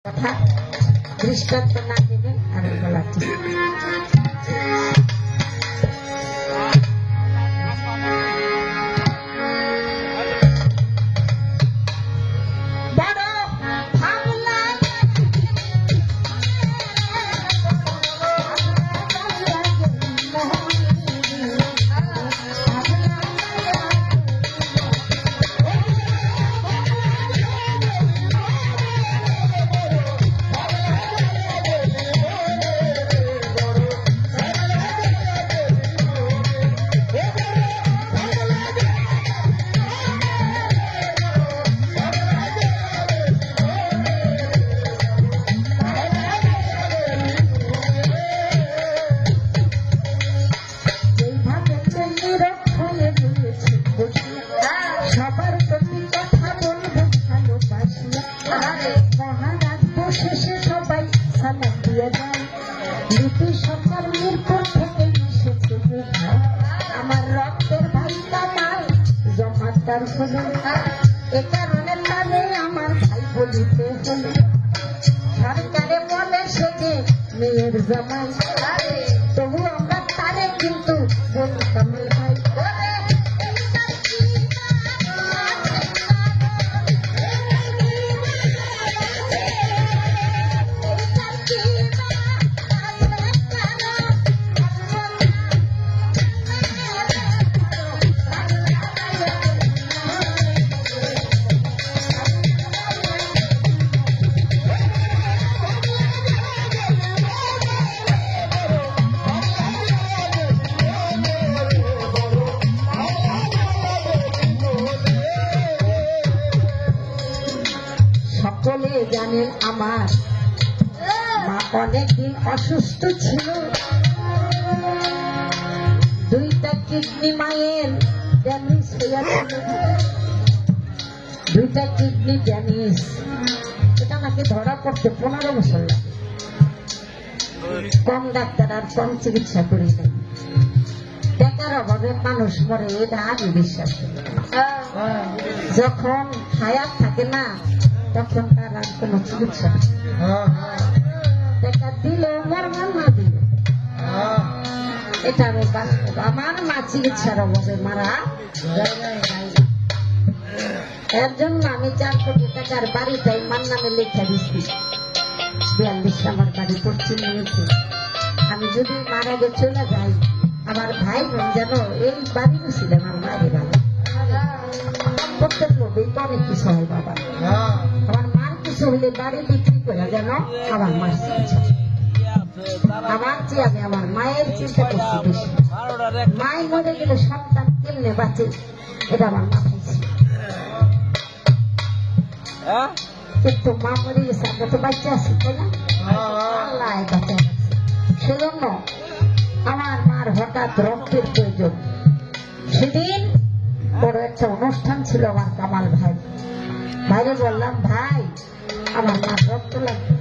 কথা দৃষ্টান্ত না দেবে আর বলাচ্ছি আমার রক্তের ভাই কামাল জমাদার হলো এ কারণে তারে আমার ভাই বলিতে হলো সরকারে বলে সে যে মেয়ের জামাই তবু আমরা তারে কিন্তু বলতাম ভাই সকলে জানেন আমার মা অনেকদিন অসুস্থ ছিল দুইটা কিডনি মায়ের ড্যামেজ হয়েছিল দুইটা কিডনি ড্যামেজ এটা নাকি ধরা পড়তে 15 বছর লাগে কম ডাক্তার আর কম চিকিৎসা করি নাই টাকার অভাবে মানুষ মরে এটা আমি বিশ্বাস করি যখন হায়াত থাকে না তখন তার আর কোনো চিকিৎসা টাকা দিলে মরমান না দিলে এটা আমার মা চিকিৎসার অভাবে মারা এর জন্য আমি 4 কোটি টাকার বাড়িটাই মার নামে লেখা দিচ্ছি 42 আমার বাড়ি পশ্চিম নিয়েছে আমি যদি মার আগে চলে যাই আমার ভাই বোন যেন এই বাড়ি ছিল আমার মায়ের বাবা প্রত্যেক লোকেই তো অনেক কিছু হয় বাবা আমার মার কিছু হলে বাড়ি বিক্রি করে যেন আমার মার চিকিৎসা আমার চেয়ে আমি আমার মায়ের চিন্তা করছি বেশি মায়ের মরে গেলে সন্তান কেমনে বাঁচে এটা আমার মাথায় ছিল কিন্তু মা মরে গেছে আমরা তো বাচ্চা আছি তাই না আল্লাহ বাচ্চা সেজন্য আমার মার হঠাৎ রক্তের প্রয়োজন সেদিন বড় একটা অনুষ্ঠান ছিল আমার কামাল ভাই ভাইরে বললাম ভাই আমার মার রক্ত লাগবে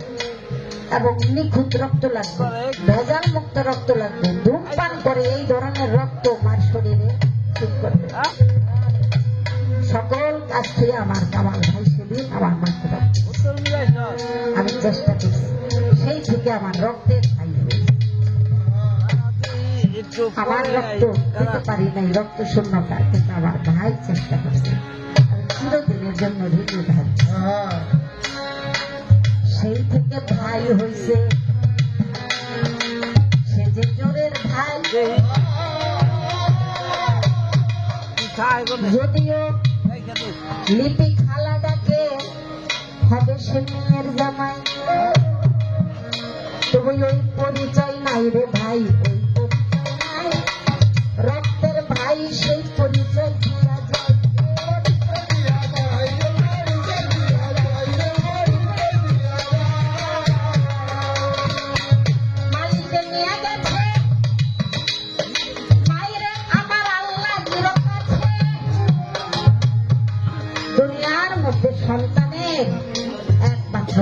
এবং নিখুঁত রক্ত লাগবে ভেজাল মুক্ত রক্ত লাগবে ধূমপান করে এই ধরনের রক্ত মার শরীরে ঠিক করবে সকল কাজ থেকে আমার কামাল ভাই সেদিন আমার মাকে আমি চেষ্টা করছি সেই থেকে আমার রক্তের ভাই আমার রক্ত দিতে পারি নাই রক্ত শূন্যতা কিন্তু আমার ভাই চেষ্টা করছে চিরদিনের জন্য হৃদয় ভাই সেই থেকে ভাই হয়েছে সে যে জোরের ভাই যদিও লিপি খালা ডাকে হবে সে মেয়ের জামাই তবু ওই পরিচয় নাই রে ভাই ওই রক্তের ভাই সেই পরিচয় দিয়া যায় মালিকে নিয়ে গেছে মায়ের আমার আল্লাহ বিরত আছে দুনিয়ার মধ্যে সন্তানের একমাত্র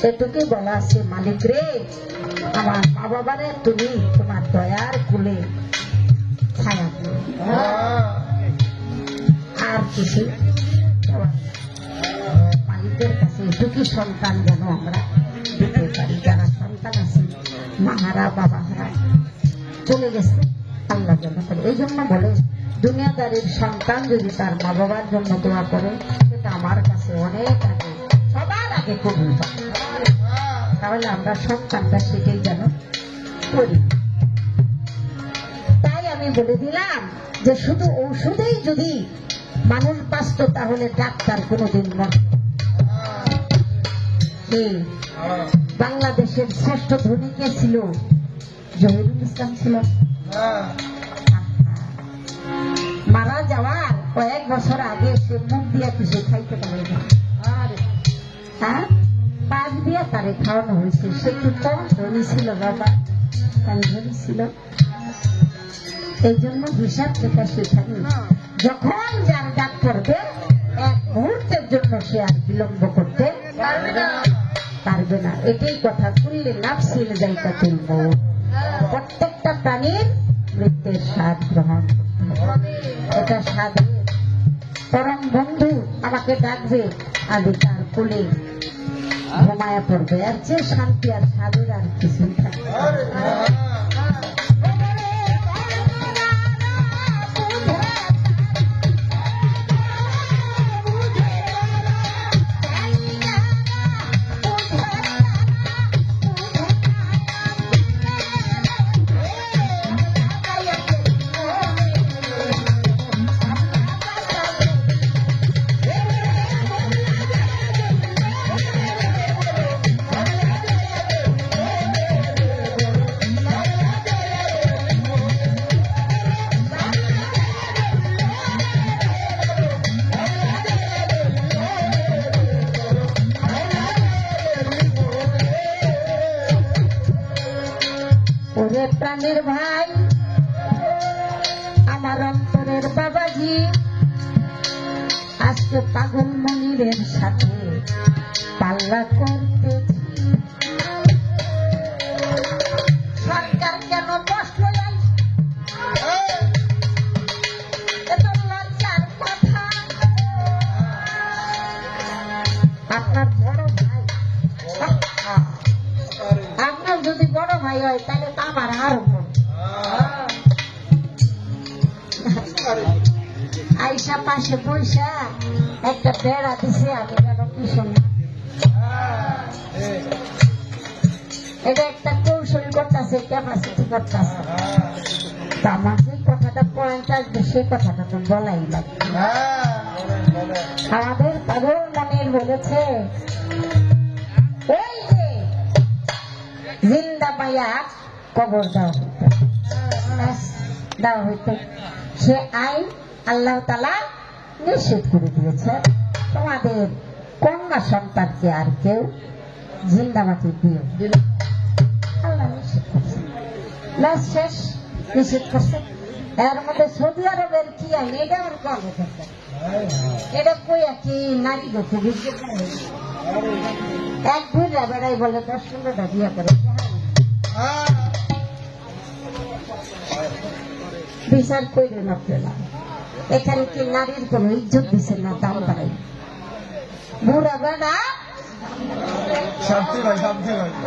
এটুকুই বলা আছে মালিক রে আমার মা বাবারে তুমি তোমার দয়ার কুলে ছায়া আর কিছু মালিকের কাছে এটুকু সন্তান যেন আমরা হারা বাবা হারা চলে গেছে আল্লাহ জন্য করে। এই জন্য বলে দুনিয়াদারির সন্তান যদি তার মা বাবার জন্য দোয়া করে সেটা আমার কাছে অনেক আগে সবার আগে কবুল হয়। তাহলে আমরা সন্তানটা সেটাই যেন করি। তাই আমি বলে দিলাম যে শুধু ঔষধেই যদি মানুষ বাঁচত তাহলে ডাক্তার কোনোদিন নয়। বাংলাদেশের শ্রেষ্ঠ ধনী কে ছিল? জহিরুল ইসলাম ছিল। মারা যাওয়ার কয়েক বছর আগে সে মুখ দিয়া কিছু খাইতে পারে না, পাঁচ দিয়া তারে খাওয়ানো হয়েছে। সে কি কম ধনী ছিল বাবা? তাই ধনী ছিল। এই জন্য হিসাব লেখা শেখানি। যখন যার ডাক পড়বে এক মুহূর্তের জন্য সে আর বিলম্ব করতে পারবে না। এটাই কথা। কুল্লি নাফসিন যায়কাতুল মউত, প্রত্যেকটা প্রাণীর মৃত্যুর স্বাদ গ্রহণ করতে হবে। এটা স্বাদের পরম বন্ধু আমাকে ডাকবে, আমি তার কোলে ঘুমায়া পড়বে। আর যে শান্তি আর স্বাদের আর কিছুই থাকবে। প্রাণের ভাই আমার অন্তরের বাবাজি, আজকে পাগল মনিরের সাথে পাল্লা করতেছি। সরকার কেন বসলো এত লজ্জার কথা? আপনার বড় ভাই, আপনার যদি বড় ভাই হয় তাহলে তো আমার আরো আইসা পাশে পয়সা একটা বেড়া দিছে। আমি যেন কি শুনি, এটা একটা কৌশল করতেছে, ক্যাপাসিটি করতেছে। আমার যে কথাটা পয়েন্ট আসবে সে কথাটা তো বলাই লাগবে। আমাদের পাগল মনের বলেছে ওই যে জিন্দা পাইয়া কবর দেওয়া হইতে সে আইন আল্লাহ তাআলা নিষেধ করে দিয়েছে। তোমাদের কন্যা সন্তানকে আর কেউ জিন্দা মাটি দিও, আল্লাহ নিষেধ করছে। শেষ নিষেধ করছে। এর মধ্যে সৌদি আরবের কি আইন এটা আমার কম হচ্ছে, এটা কই কি নারী গেছে এক বুড়া বেড়াই বলে 10-15টা বিয়ে করে বিচার কইলেন আপনারা। এখানে কি নারীর কোন ইজ্জত দিচ্ছেন না? দাম বাড়াই বুড়া বেড়া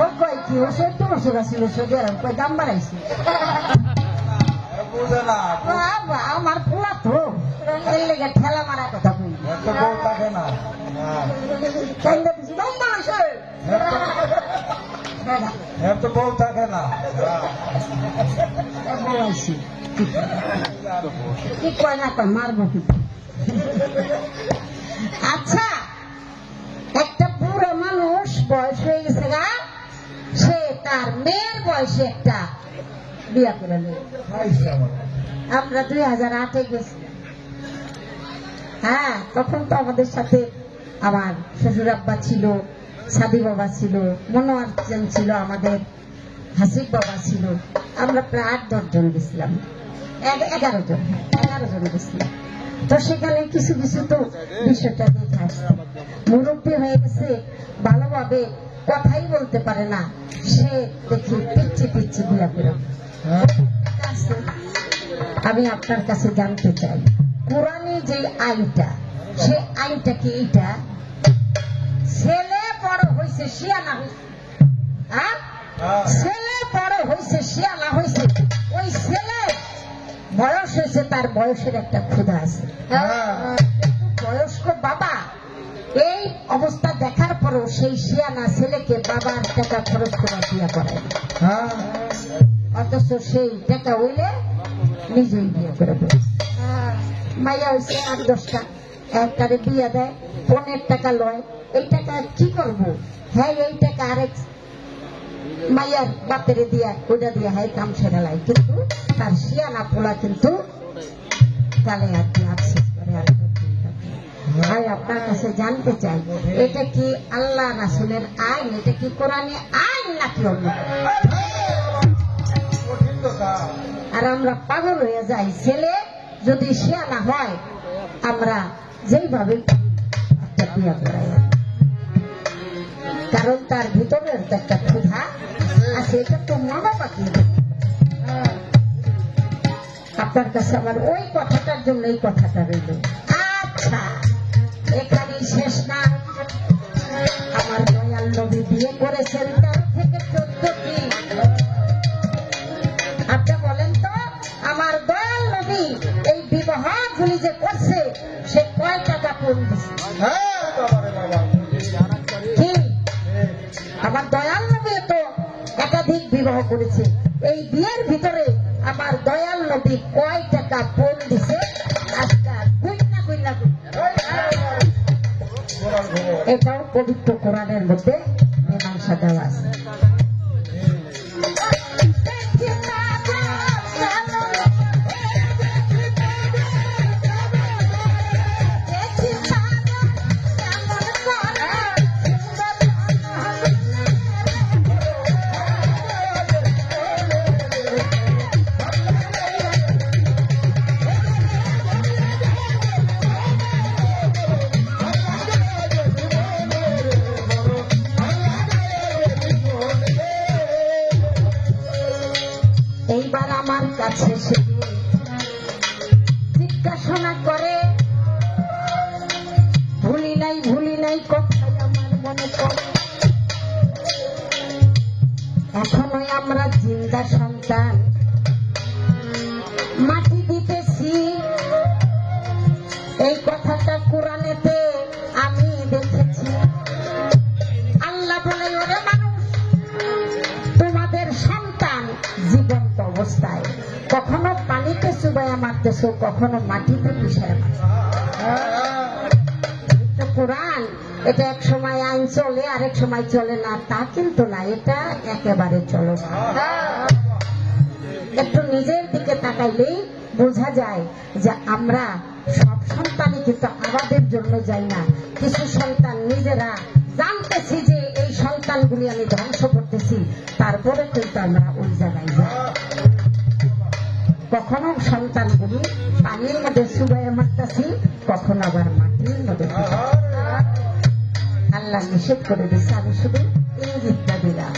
ও কয় কি ও 70 বছর ছিল সৌদি আরব, কয় দাম বাড়াইছে। আমার পোলা তো এর লেগে ঠেলা মারা কথা কই বউ থাকে না কি কয় না কয় মারবো কি। আচ্ছা, একটা বুড়ো মানুষ বয়স হয়ে গেছে গা, সে তার মেয়ের বয়সে একটা বিয়া করে নেই। আমরা 2008-এ গেছি। হ্যাঁ, তখন তো আমাদের সাথে আমার শ্বশুর আব্বা ছিল, সাদি বাবা ছিল, মনোয়ার ছিল, আমাদের হাসিব বাবা ছিল। আমরা প্রায় 8-10 জন গেছিলাম, 11 জন গেছিলাম। তো সেখানে কিছু কিছু তো বিষয়টা দেখে আসছে। মুরব্বী হয়ে গেছে, ভালোভাবে কথাই বলতে পারে না, সে দেখি পিচ্ছি পিচ্ছি বিয়া করে। আমি আপনার কাছে জানতে চাই, কোরআনে যে আইনটা, সে আইনটা কি এইটা? ছেলে বড় হয়েছে শিয়ানা হয়েছে, ছেলে বড় হয়েছে, শিয়ালা হয়েছে, ওই ছেলে বয়স হয়েছে, তার বয়সের একটা ক্ষুধা আছে। বয়স্ক বাবা এই অবস্থা দেখার পরও সেই শিয়ানা ছেলেকে বাবার টাকা খরচ করে বিয়ে করায়, অথচ সেই টাকা হইলে নিজেই বিয়ে করে দেয়। মাইয়া হয়েছে 8-10টা, একটারে বিয়ে দেয়, 15 টাকা লয়। এই টাকা কি করবো? হ্যাঁ, এই টাকা আরেক মাইয়ার বাপের দিয়া ওইটা দিয়ে হয় কাম সেরা লাই, কিন্তু তার শিয়ানা পোলা কিন্তু তালে আর কি আফসোস করে। আর ভাই আপনার কাছে জানতে চাই, এটা কি আল্লাহ রাসূলের আইন, এটা কি কোরআনে আইন নাকি অন্য? আর আমরা পাগল হয়ে যাই, ছেলে যদি শিয়ানা হয় আমরা যেইভাবে একটা বিয়ে করাই, কারণ তার ভিতরের একটা ক্ষুধা আছে, এটা তো মনে পাকি। আপনার কাছে আমার ওই কথাটার জন্য এই কথাটা রইল। আচ্ছা, এখানেই শেষ না। আমার দয়াল নবী বিয়ে করেছেন 13 থেকে 14টি। আপনি বলেন তো, আমার দয়াল নবী এই বিবাহগুলি যে করছে সে কয় টাকা পণ দিছে? কি আমার দয়াল নবী তো একাধিক বিবাহ করেছে, এই বিয়ের ভিতরে আমার দয়াল নবী কয় টাকা পণ দিছে? এটাও পবিত্র কোরআনের মধ্যে মীমাংসা দেওয়া আছে। এইবার আমার কাছে সে জিজ্ঞাসা করে, ভুলি নাই কথাই আমার মনে পড়ে, এখনোই আমরা জিন্দা সন্তান মাটি দিতেছি। এই কথাটা কোরআনেতে আমি দেখেছি। আল্লাহ বলে, ওরে মানুষ, তোমাদের সন্তান জীবন্ত অবস্থায় কখনো পানিতে চুবাইয়া মারতেছ, কখনো মাটিতে পিষায় মারতেছ। কোরআন এটা এক সময় আইন চলে, আরেক সময় চলে না, তা কিন্তু না, এটা একেবারে চলে। একটু নিজের দিকে তাকাইলেই বোঝা যায় যে আমরা সব সন্তানই কিন্তু আমাদের জন্য যাই না। কিছু সন্তান নিজেরা জানতেছি যে এই সন্তানগুলি আমি ধ্বংস করতেছি, তারপরে কিন্তু আমরা ওই জায়গায় যাই। কখনো সন্তানগুলি পানির মধ্যে চুবাইয়া মারতেছি, কখনো আবার মাটির মধ্যে। আল্লাহ নিষেধ করে দিচ্ছে, আমি শুধু ইঙ্গিতটা দিলাম।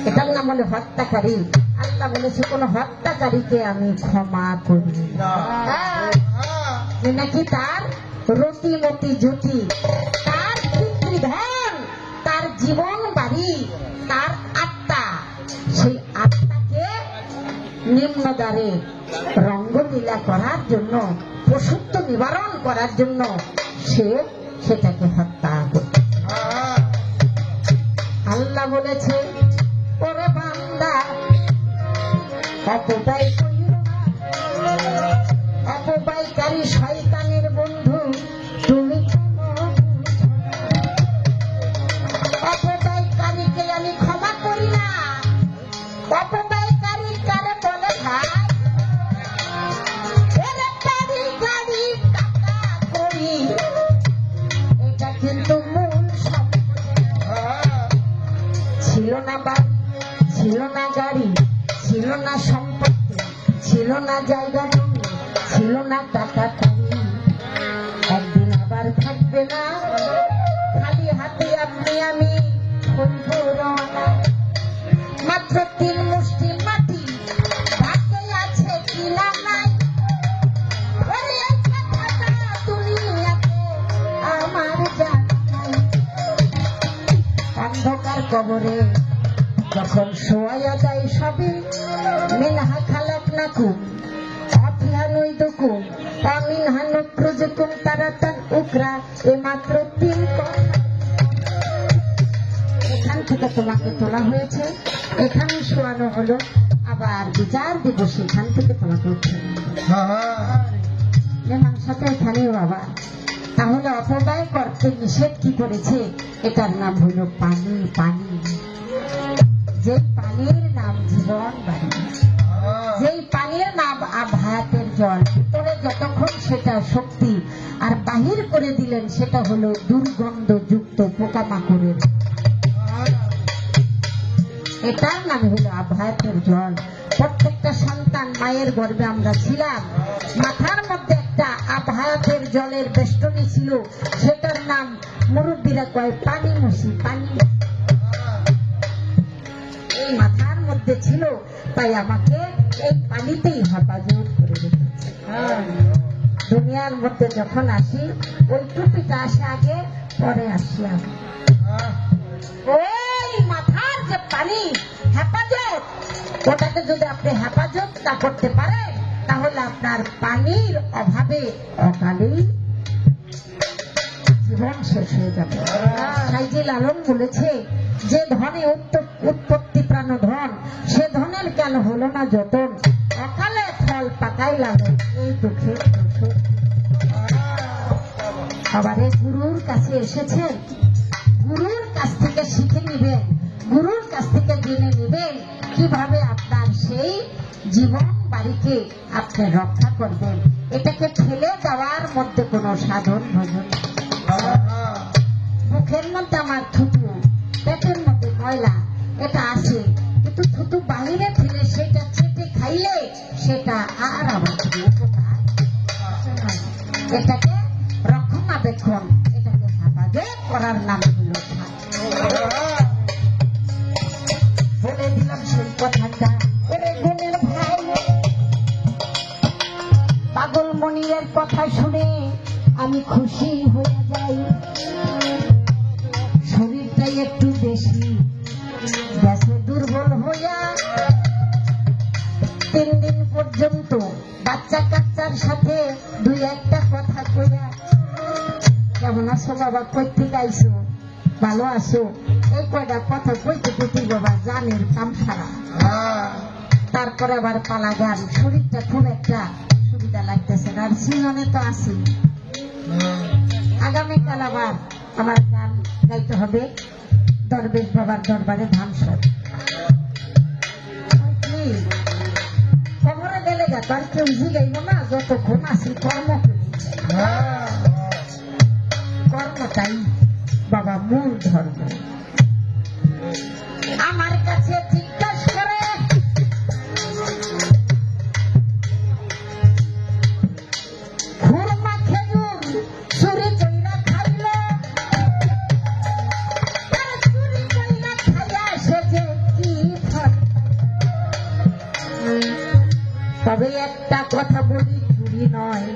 এটার নাম হলো হত্যাকারী। আল্লাহ বলেছে, কোন হত্যাকারীকে আমি ক্ষমা করি নাকি তার রতিমতি জুটি, তার পিতৃধন, তার জীবন বাড়ি, তার আত্মা, সেই আত্মাকে নিম্নদারে রঙ্গলীলা করার জন্য, পশুত্ব নিবারণ করার জন্য সে সেটাকে হত্যা করবে। আল্লাহ বলেছে, ওরে বান্দা, অপব্যয় করিও না, অপব্যয়কারী শয়তানের বন্ধু তুমি। অপব্যয়কারীকে আমি ক্ষমা করি না। অপব্যয়কারী কারে বলে ভাই? এটা কিন্তু মূল ছিল না, বাড়ি ছিল না, গাড়ি ছিল না, সম্পত্তি ছিল না, জায়গা জমি ছিল না, টাকা করি, একদিন আবার থাকবে না। খালি হাতে আপনি আমি মাত্র 3 মুষ্টি মাটি, ভাগ্যে আছে কিনা নাই, আমার জানা নাই। অন্ধকার কবরে যখন শোয়া যায় সবে মিনহা খালাক নাকুম অফিহা নুইদুকুম অমিনহা নুখরুজুকুম তারাতান উকরা, এ মাত্র 3 কথা। এখান থেকে তোমাকে তোলা হয়েছে, এখানে শোয়ানো হলো, আবার বিচার দিবস এখান থেকে তোমাকে উঠে সাথে এখানেও আবার। তাহলে অপব্যয় করতে নিষেধ কি করেছে? এটার নাম হলো পানি। পানি, যে পানির নাম জীবন বাড়ি, যেই পানির নাম আভাতের জল। ভিতরে যতক্ষণ সেটা শক্তি, আর বাহির করে দিলেন সেটা হলো দুর্গন্ধযুক্ত পোকামাকড়ের। এটার নাম হলো আভাতের জল। প্রত্যেকটা সন্তান মায়ের গর্ভে আমরা ছিলাম, মাথার মধ্যে একটা আভাতের জলের বেষ্টনী ছিল, সেটার নাম মুরব্বীরা কয় পানি মুসি। পানি এই মাথার মধ্যে ছিল, তাই আমাকে এই পানিতেই হেফাজত করে রেখেছে। দুনিয়ার মধ্যে যখন আসি ওই টুপিটা আসে আগে, পরে আসলাম। ওই মাথার যে পানি হেফাজত, ওটাকে যদি আপনি হেফাজত না করতে পারেন, তাহলে আপনার পানির অভাবে অকালেই জীবন শেষ হয়ে যাবে। সাইজিল আলম বলেছে, যে ধনে উৎপত্তি প্রাণ ধন, সে ধনের কেন হলো না যতন, অকালে ফল পাকাই লাগে এই দুঃখে। আবার গুরুর কাছে এসেছেন, গুরুর কাছ থেকে শিখে নিবেন, গুরুর কাছ থেকে জেনে নিবেন কিভাবে আপনার সেই জীবন বাড়িকে আপনি রক্ষা করবেন। এটাকে ফেলে দেওয়ার মধ্যে কোনো সাধন ভজন। মুখের মধ্যে আমার থুতু, পেটের মধ্যে ময়লা, এটা আছে, কিন্তু থুতু বাইরে ফেলে সেটা চেটে খাইলে সেটা আর আমার উপকার। এটাকে রক্ষণাবেক্ষণ, এটাকে হেফাজত করার নাম হলো। বলে দিলাম সেই কথাটা। গুণের ভাই, পাগল মনিরের কথা শুনে আমি খুশি হয়ে যাই। শরীরটাই একটু বেশি গেছে দুর্বল হইয়া, 3 দিন পর্যন্ত বাচ্চা কাচ্চার সাথে 2-1টা কথা কইয়া, কেমন আছো বাবা, কইতে গাইছো, ভালো আছো, এই কয়টা কথা কইতে কইতে বাবা জানের কাম সারা। তারপরে আবার পালা গান, শরীরটা খুব একটা সুবিধা লাগতেছে না। আর সিজনে তো আছি, আগামীকাল আবার আমার গান গাইতে হবে দরবেশ বাবার দরবারে ধামসর। খবরে গেলে গেত আর কেউ জিগাইব না, যতক্ষণ আছি কর্ম করি। কর্মটাই বাবা মূল ধর্ম। আমার কাছে জিজ্ঞাসা করে, খুরমা খেজুর চুরি কইরা খাইল, চুরি কইরা খাইয়া সে যে কি ফল। তবে একটা কথা বলি, চুরি নয়,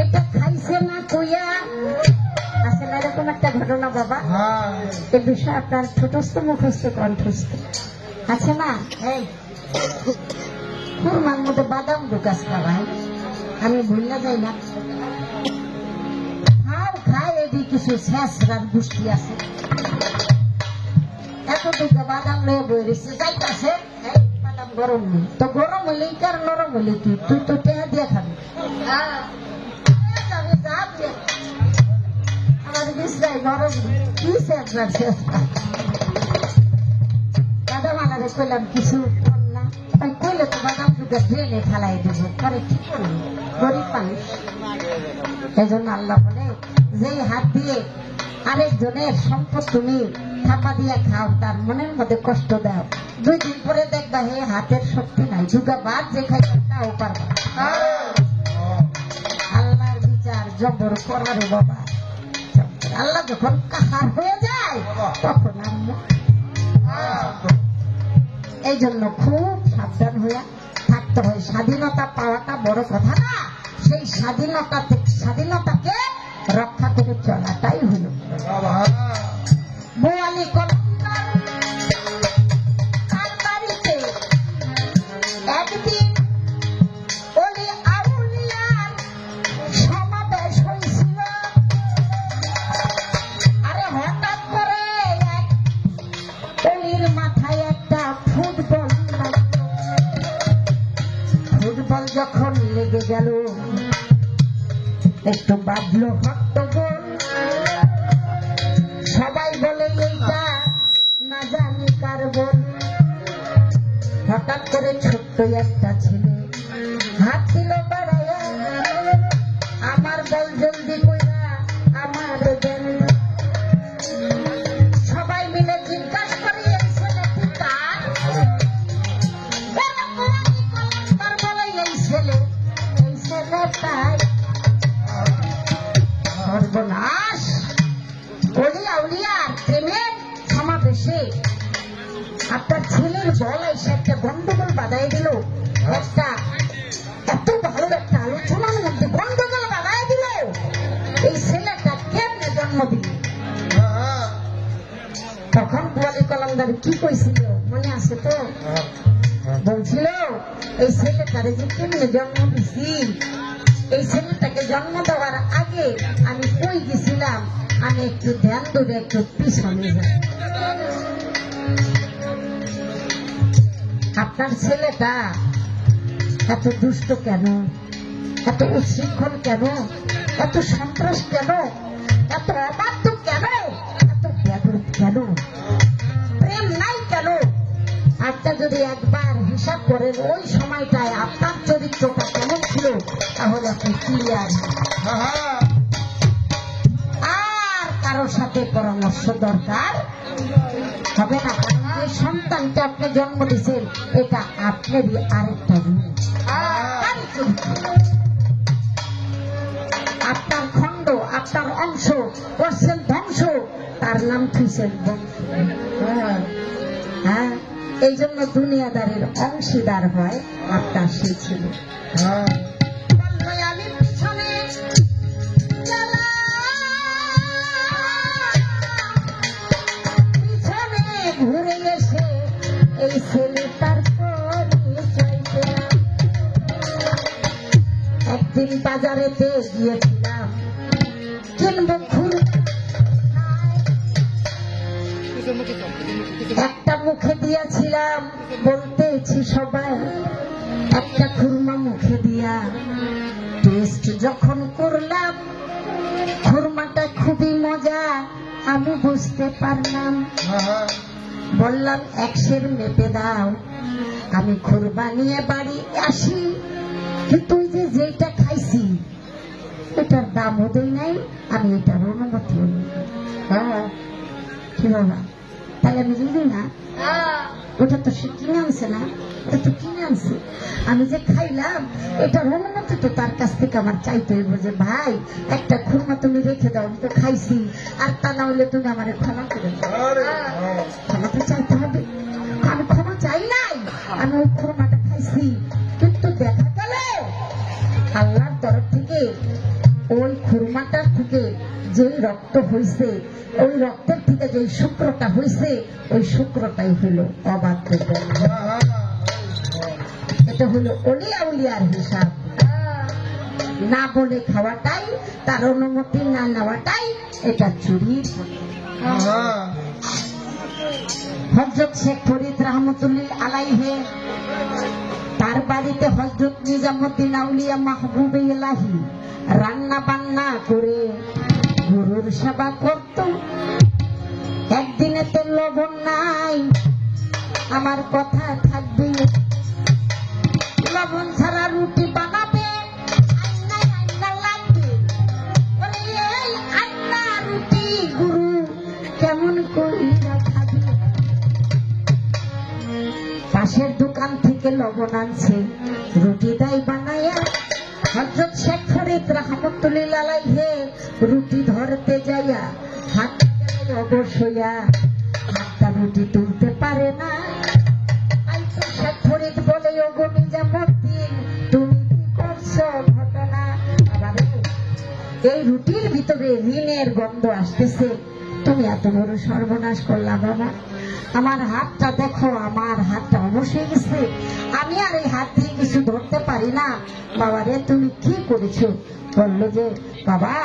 এটা খাইছে না কইয়া আছে না এরকম একটা ঘটনা বাবা। এ বিষয়ে আপনার ছোটস্থ মুখস্থ কণ্ঠস্থ আছে না? এই খুরমার মধ্যে বাদাম ঢুকাস খাওয়াই, আমি ভুললে যাই না। খায় এটি কিছু শেষরার গোষ্ঠী আছে, এতটুকু বাদাম লয়ে বই রয়েছে, যাইতাছে বাদাম গরম নেই, তো গরম হলেই কার নরম হলে কি, তুই তো টেহা দিয়ে খাবি। আমার বিশ্রাই নরম কি শেষরার শেষ। বাদাম আনারে কইলাম কিছু না, কইলে তো বাদাম টুকে ড্রেনে ফেলাই দেবো, পরে কি করবো, গরিব মানুষ। এই জন্য আল্লাহ বলে, যেই হাত দিয়ে আরেকজনের সম্পদ তুমি থাপা দিয়ে খাও, তার মনের মধ্যে কষ্ট দাও, 2 দিন পরে দেখবা হে হাতের শক্তি নাই, যুগা বাদ যে খাইতে তাও পারবা। আল্লাহর বিচার জবর করার বাবা। আল্লাহ যখন কাহার হয়ে যায় তখন এই জন্য খুব সাবধান হইয়া থাকতে হয়। স্বাধীনতা পাওয়াটা বড় কথা না, সেই স্বাধীনতাকে রক্ষা করে চলাটাই হলো। বোয়ালি কলঙ্কার গেল, একটু বাঁধলো হট্টগোল, সবাই বলে এইটা না জানি কার বল। হঠাৎ করে ছোট্ট একটা ছেলে হাত দিল বাড়াইয়া, আমার বল জলদি কইরা আমার দেন। সবাই মিলে জিজ্ঞাসা করে এই ছেলেটি কার? বলে এই ছেলেটাই। সর্বনাশ! ওলি আউলিয়ার প্রেমের সমাবেশে আপনার ছেলের বল এসে একটা গন্ডগোল বাঁধাই দিল, একটা এত ভালো একটা আলোচনার মধ্যে গন্ডগোল বাঁধাই দিল। এই ছেলেটা কেমনে জন্ম দিল? তখন বুয়ালি কলমদার কি কইছিল মনে আছে তো? বলছিল এই ছেলেটারে যে কেমনে জন্ম দিছি, এই ছেলেটাকে জন্ম দেওয়ার আগে আমি কই গেছিলাম, আমি একটু ধ্যান ধরে একটু পিছনে যাই। আপনার ছেলেটা এত দুষ্ট কেন, এত উচ্ছৃঙ্খল কেন, এত সন্ত্রাস কেন, এত অবাধ্য কেন, এত ব্যাকুল কেন, প্রেম নাই কেন? আপনি যদি একবার হিসাব করেন ওই সময়টায় আপনার চরিত্রটা কেমন ছিল, তাহলে আপনি ক্লিয়ার। আর কারোর সাথে পরামর্শ দরকার হবে না। যে সন্তানকে আপনি জন্ম দিয়েছেন এটা আপনারই আরেকটা রূপ, আপনার খণ্ড, আপনার অংশ করছেন ধ্বংস, তার নাম থুইছেন বংশ। হ্যাঁ, এই জন্য দুনিয়াদারের অংশীদার হয় আপনার সেই ছিল। আমি পিছনে ঘুরে এসে এই ছেলেটার পরিচয় পেলাম। একদিন বাজারেতে গিয়েছিলাম কিনবো খুরমা, একটা মুখে দিয়েছিলাম, বলতেছি সবাই একটা খুরমা মুখে দিয়া টেস্ট যখন করলাম, খুরমাটা খুবই মজা, আমি বুঝতে পারলাম। বললাম 100 মেপে দাও, আমি খুরমা নিয়ে বাড়ি আসি, কিন্তু যেটা খাইছি এটার দামও দেই নাই, আমি এটার অনুমতিও নেই। হ্যাঁ, কি বাবা, তাহলে আমি বুঝি না ওটা তো সে কিনে আনছে না, ওটা তো কিনে আনছে, আমি যে খাইলাম এটার অনুমতি তো তার কাছ থেকে আমার চাইতে হইব যে ভাই একটা খুরমা তুমি রেখে দাও, আমি তো খাইছি, আর তা না হলে তুমি আমার ক্ষমা করে দাও। ক্ষমা তো চাইতে হবে, আমি ক্ষমা চাই নাই, আমি ওই খুরমাটা খাইছি, কিন্তু দেখা গেল আল্লাহর তরফ থেকে ওই খুরমাটার থেকে যেই রক্ত হয়েছে, ওই রক্তের থেকে যে শুক্রটা হয়েছে, ওই শুক্রটাই হলো অবাধ্য। এটা হলো অলিয়া উলিয়ার হিসাব। না বলে খাওয়াটাই, তার অনুমতি না নেওয়াটাই এটা চুরি। হযরত শেখ ফরিদ রহমতুল্লাহ আলাইহি, তার বাড়িতে হযরত নিজামুদ্দিন আউলিয়া মাহবুবে ইলাহি রান্না বান্না করে গুরুর সেবা করত। একদিনে তো লবণ নাই, আমার কথা থাকবে, লবণ ছাড়া রুটি বানাবে, আন্না লাগবে, বলে এই আন্না রুটি গুরু কেমন কইরা খাবে? পাশের দোকান থেকে লবণ আনছে, রুটি দেয় বানায়া। হযরত শেখ ফরিদ রহমতুল্লাহ আলাইহি রুটি ধরতে যাইয়া হাত অবশ্যইয়া হাতটা রুটি তুলতে পারে না। শেখ ফরিদ বলে, ওগো নিজামুদ্দিন, তুমি কি করছো? ঘটনা আবার এই রুটির ভিতরে ঋণের গন্ধ আসতেছে, তুমি এত বড় সর্বনাশ করলা বাবা, আমার হাতটা দেখো, আমার হাতটা অবশ হয়ে গেছে, আমি আর এই হাত দিয়ে কিছু ধরতে পারি না। বাবা রে, তুমি কি করেছো? বললো যে বাবা,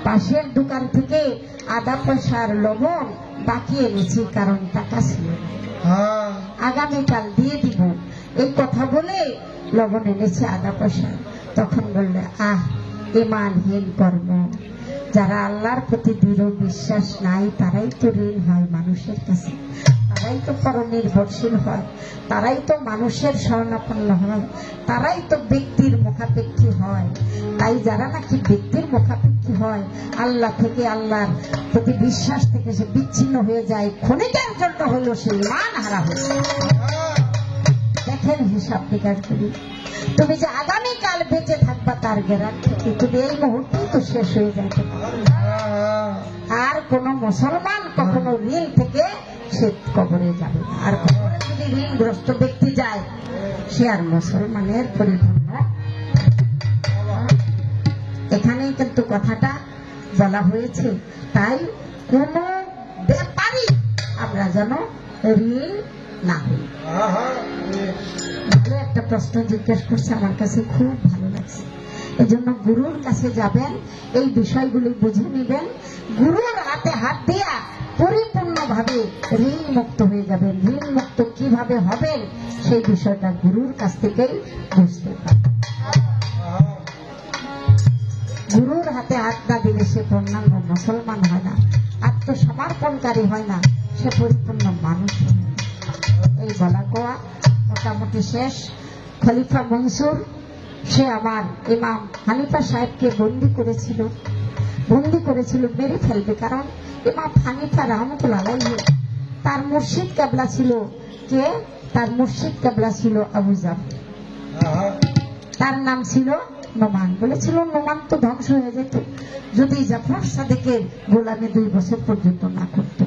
পাশের দোকান থেকে আধা পয়সার লবণ বাকি এনেছি, কারণ টাকা ছিল না, আগামীকাল দিয়ে দিব। এই কথা বলে লবণ এনেছে আধা পয়সা। তখন বললে ঈমানহীন কর্ম, যারা আল্লাহর প্রতি দৃঢ় বিশ্বাস নাই তারাই তো ঋণ হয় মানুষের কাছে, তারাই তো পরনির্ভরশীল হয়, তারাই তো মানুষের শরণাপন্ন হয়, তারাই তো ব্যক্তির মুখাপেক্ষী হয়। তাই যারা নাকি ব্যক্তির মুখাপেক্ষী হয়, আল্লাহ থেকে, আল্লাহর প্রতি বিশ্বাস থেকে সে বিচ্ছিন্ন হয়ে যায়, ক্ষণিকের জন্য হলো সে ঈমান হারা হয়ে যায়। দেখেন হিসাব নিকাশ করি, তুমি যে আগামীকাল বেঁচে থাকবা তার গ্যারান্টি কি? তুমি এই মুহূর্তেই তো শেষ হয়ে যাবে। আর কোন মুসলমান কখনো ঋণ থেকে সে কবরে যাবে না। আর কবরে যদি ঋণগ্রস্ত ব্যক্তি যায়, সে আর মুসলমানের পরিপূর্ণ। এখানেই কিন্তু কথাটা বলা হয়েছে। তাই কোন ব্যাপারই আমরা যেন ঋণ না হই। একটা প্রশ্ন জিজ্ঞেস করছে, আমার কাছে খুব ভালো লাগছে। এই জন্য গুরুর কাছে যাবেন, এই বিষয়গুলি বুঝে নিবেন, গুরুর হাতে হাত দিয়া পরিপূর্ণভাবে ঋণ মুক্ত হয়ে যাবেন। ঋণ মুক্ত কিভাবে হবেন সেই বিষয়টা গুরুর কাছ থেকেই বুঝতে পারবেন। গুরুর হাতে হাত না দিলে সে পূর্ণাঙ্গ মুসলমান হয় না, আত্মসমর্পণকারী হয় না, সে পরিপূর্ণ মানুষ হয় না। এই বলা কোয়া মোটামুটি শেষ। খলিফা মনসুর সে আমার ইমাম হানিফা সাহেবকে বন্দি করেছিল, মেরে ফেলবে। কারণ ইমাম হানিফা রহমতুল্লাহ আলাইহি তার মুর্শিদ কেবলা ছিল কে? তার মুর্শিদ কেবলা ছিল আবু জাফর, তার নাম ছিল নোমান। বলেছিল নোমান তো ধ্বংস হয়ে যেত যদি জাফর সাদেকের গোলামে 2 বছর পর্যন্ত না করত।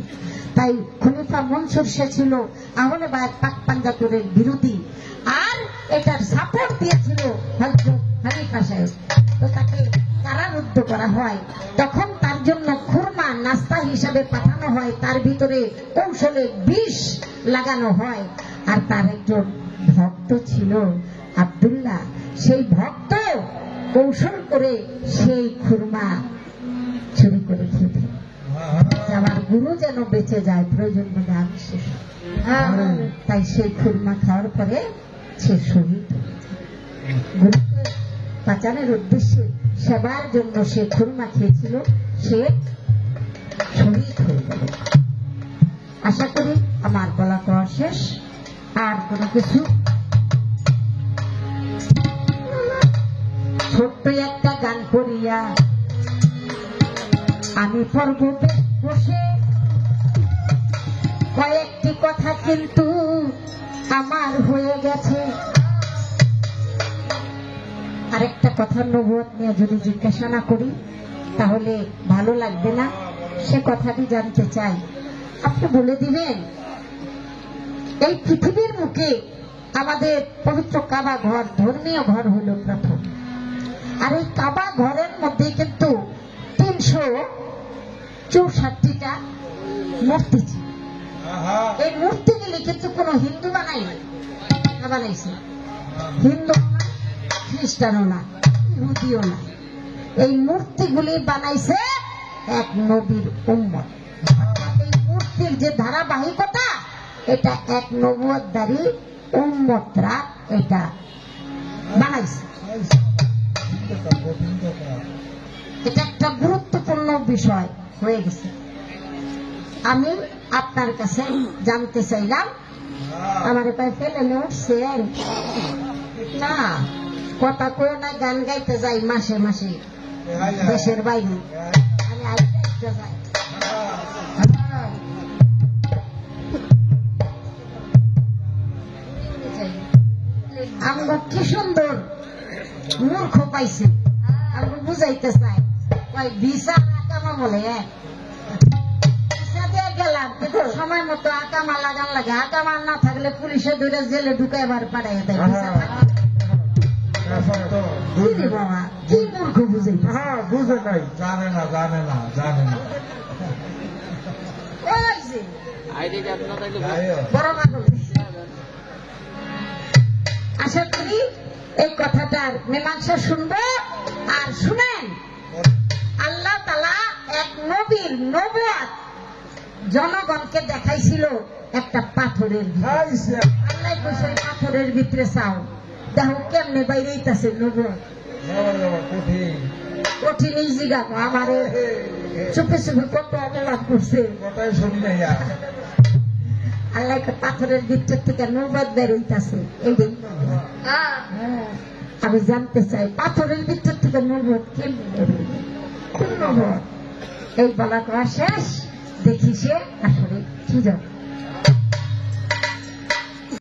তাই খলিফা মনসুর সে ছিল আহলে বায়াত পাক পাঞ্জাতরের বিরোধী, আর এটার সাপোর্ট দিয়েছিল হযরত হানিফা সাহেব। তো তাকে কারারুদ্ধ করা হয়। তখন তার জন্য খুরমা নাস্তা হিসাবে পাঠানো হয়, তার ভিতরে কৌশলে বিষ লাগানো হয়। আর তার একজন ভক্ত ছিল আব্দুল্লাহ, সেই ভক্ত কৌশল করে সেই খুরমা চুরি করে খেতে। আমার গুরু যেন বেঁচে যায়, প্রয়োজন মনে আমি শেষ। তাই সেই খুরমা খাওয়ার পরে সে শহীদ। গুরুকে বাঁচানোর উদ্দেশ্যে সেবার জন্য সে খুরমা খেয়েছিল, সে শহীদ হয়ে গেল। আশা করি আমার বলা কওয়া শেষ। আর কোনো কিছু? ছোট্ট একটা গান করিয়া আমি পর্বতে বসে, কয়েকটি কথা কিন্তু আমার হয়ে গেছে। আরেকটা কথা নবুয়ত নিয়ে যদি জিজ্ঞাসা না করি তাহলে ভালো লাগবে না, সে কথাটি জানতে চাই। আপনি বলে দিবেন, এই পৃথিবীর মুখে আমাদের পবিত্র কাবা ঘর, ধর্মীয় ঘর হলো প্রথম। আর এই কাবা ঘরের মধ্যে কিন্তু 364টা মূর্তি ছিল। এই মূর্তিগুলি কিন্তু কোন হিন্দু বানাইছে, হিন্দু না, খ্রিস্টানও না, ইহুদিও না। এই মূর্তিগুলি বানাইছে এক নবীর উম্মত। এই মূর্তির যে ধারাবাহিকতা, এটা এক নবুয়তধারী উম্মতরা এটা বানাইছে। এটা একটা গুরুত্বপূর্ণ বিষয় হয়ে গেছে। আমি আপনার কাছে জানতে চাইলাম, আমার পায়ে ফেলে উঠছেন না, কথা কয়ে না, গান গাইতে যাই মাসে মাসে দেশের বাইরে, আমি আইতে যাই। আমরা কি সুন্দর মূর্খ পাইছি, আমি বুঝাইতে চাই। ভিসা আকামা বলে ভিসা দিয়ে গেলাম, কিন্তু সময় মতো আকামা লাগান লাগে। আকামা না থাকলে পুলিশে ধরে জেলে ঢুকাইবার পাঠাই দেয়। বাবা কি মূর্খ বুঝে, বুঝে নাই, জানে না। বড় মানুষ। আশা করি এই কথাটার মীমাংসা শুনবো। আর শুনেন, আল্লাহ তাআলা এক নবীর নবুয়ত জনগণকে দেখাইছিল একটা পাথরের ভিতরে। আল্লাহ কইছে পাথরের ভিতরে চাও, দেখো কেমনে বাইরেইতাছে নবুয়ত। বাবা বাবা কঠিন কঠিন এই জিগা আমারে চুপে চুপে কত অপরাধ করছে। কথাই শুনি নাই আর। আল্লাহ একটা পাথরের ভিতর থেকে নৌবত বেরোইতাছে এইটাই আমি জানতে চাই পাথরের ভিতর থেকে নৌবত কেমনি বেরোইবে, কোন নৌবত? এই বলা করা শেষ, দেখি সে আসলে কি জানে।